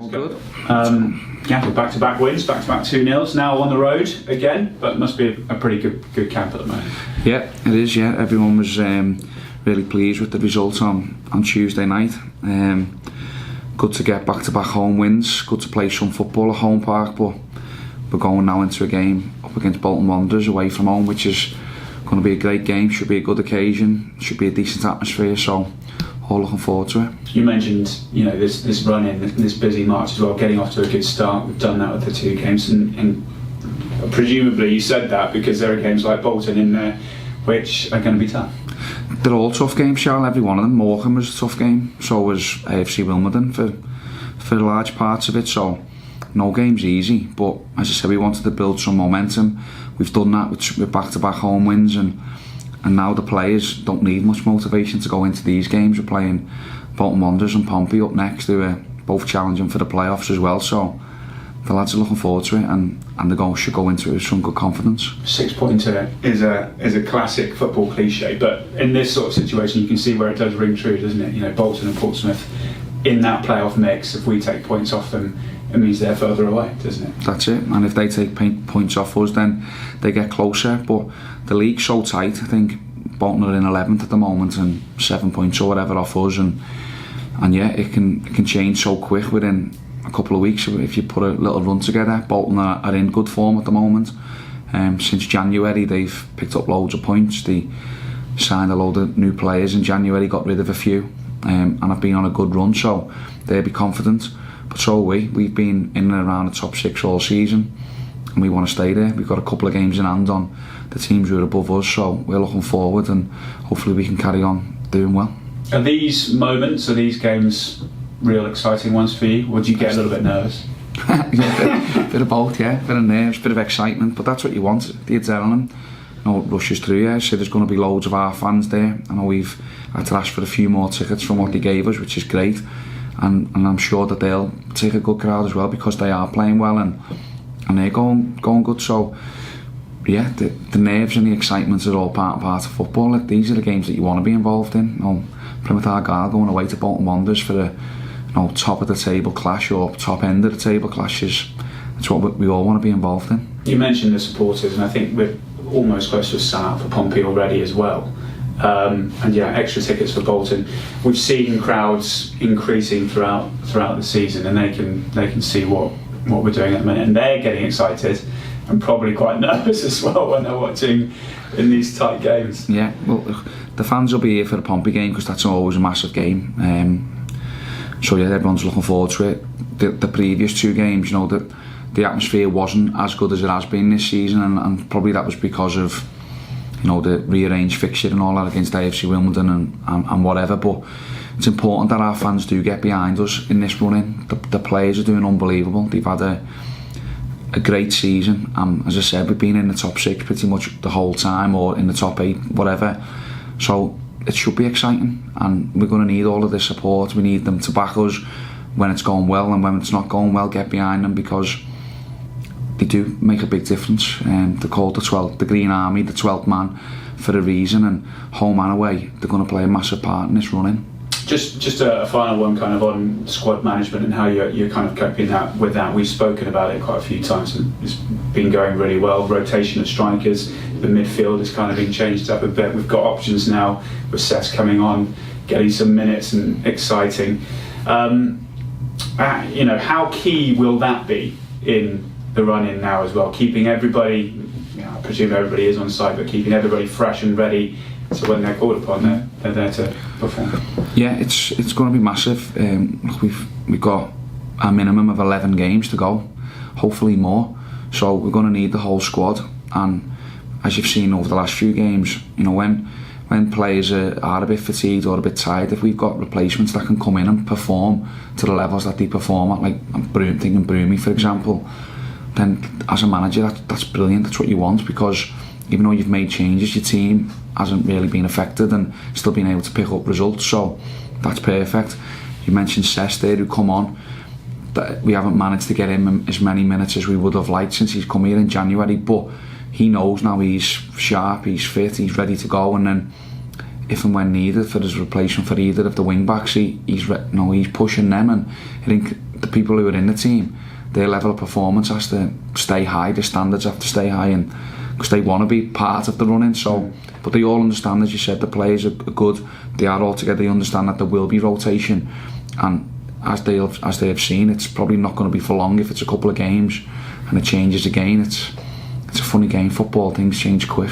All good. Yeah, back-to-back wins, back-to-back 2-0s. Now on the road again, but it must be a pretty good camp at the moment. Yeah, it is. Yeah, everyone was really pleased with the results on Tuesday night. Good to get back-to-back home wins. Good to play some football at home park, but we're going now into a game up against Bolton Wanderers away from home, which is going to be a great game. Should be a good occasion. Should be a decent atmosphere. So, all looking forward to it. You mentioned, this run in, this busy March as well, getting off to a good start. We've done that with the two games, and presumably you said that because there are games like Bolton in there which are going to be tough. They're all tough games, Charles. Every one of them. Morecambe was a tough game. So was AFC Wimbledon for large parts of it. So no game's easy. But as I said, we wanted to build some momentum. We've done that with back-to-back home wins, and now the players don't need much motivation to go into these games. We're playing Bolton Wanderers and Pompey up next, who are both challenging for the playoffs as well. So the lads are looking forward to it, and the should go into it with some good confidence. 6-pointer is a classic football cliche, but in this sort of situation you can see where it does ring true, doesn't it? Bolton and Portsmouth in that playoff mix, if we take points off them, it means they're further away, doesn't it? That's it, and if they take points off us, then they get closer. But the league's so tight. I think Bolton are in 11th at the moment and 7 points or whatever off us, and yeah, it can change so quick within a couple of weeks if you put a little run together. Bolton are in good form at the moment. Since January they've picked up loads of points. They signed a load of new players in January, got rid of a few, and have been on a good run, so they'll be confident. But so are we. We've been in and around the top 6 all season, and we want to stay there. We've got a couple of games in hand on the teams who are above us, so we're looking forward, and hopefully we can carry on doing well. Are these moments, are these games real exciting ones for you, or do you get a little bit nervous? Bit of both, yeah. Bit of nerves, bit of excitement, but that's what you want, the adrenaline. It rushes through you. So there's going to be loads of our fans there. I know we've had to ask for a few more tickets from what they gave us, which is great, and I'm sure that they'll take a good crowd as well, because they are playing well and they're going good. So yeah, the nerves and the excitement are all part of football. These are the games that you want to be involved in. Plymouth Argyle going away to Bolton Wanderers for a top of the table clash, or top end of the table clashes. That's what we all want to be involved in. You mentioned the supporters, and I think we're almost close to a sign-up for Pompey already as well. And yeah, extra tickets for Bolton. We've seen crowds increasing throughout the season, and they can see what we're doing at the minute, and they're getting excited and probably quite nervous as well when they're watching in these tight games. Yeah, well, the fans will be here for the Pompey game, because that's always a massive game. So yeah, everyone's looking forward to it. The previous two games, the atmosphere wasn't as good as it has been this season, and probably that was because of the rearranged fixture and all that against AFC Wimbledon and whatever. But it's important that our fans do get behind us in this run-in. The players are doing unbelievable. They've had a great season. As I said, we've been in the top 6 pretty much the whole time, or in the top 8, whatever. So it should be exciting, and we're going to need all of the support. We need them to back us when it's going well, and when it's not going well, get behind them, because they do make a big difference. They're called the Green Army, the 12th man, for a reason, and home and away, they're going to play a massive part in this run-in. Just a final one, kind of on squad management and how you're kind of coping with that. We've spoken about it quite a few times, and it's been going really well. Rotation of strikers, the midfield has kind of been changed up a bit. We've got options now with Cess coming on, getting some minutes, and exciting. How key will that be in the run-in now as well? Keeping everybody, I presume everybody is on side, but keeping everybody fresh and ready, so when they're called upon, they're there to perform. Yeah, it's going to be massive. We've got a minimum of 11 games to go, hopefully more. So we're going to need the whole squad. And as you've seen over the last few games, when players are a bit fatigued or a bit tired, if we've got replacements that can come in and perform to the levels that they perform at, like I'm thinking Broomy, for example, then as a manager, that's brilliant. That's what you want, because even though you've made changes, your team hasn't really been affected and still been able to pick up results, so that's perfect. You mentioned Cess there, who come on. That we haven't managed to get him as many minutes as we would have liked since he's come here in January, but he knows now he's sharp, he's fit, he's ready to go, and then if and when needed for his replacement for either of the wing backs, he's pushing them, and I think the people who are in the team, their level of performance has to stay high, their standards have to stay high, and because they want to be part of the running. So, but they all understand, as you said, the players are good. They are all together. They understand that there will be rotation, and as they have seen, it's probably not going to be for long. If it's a couple of games and it changes again, it's a funny game. Football, things change quick.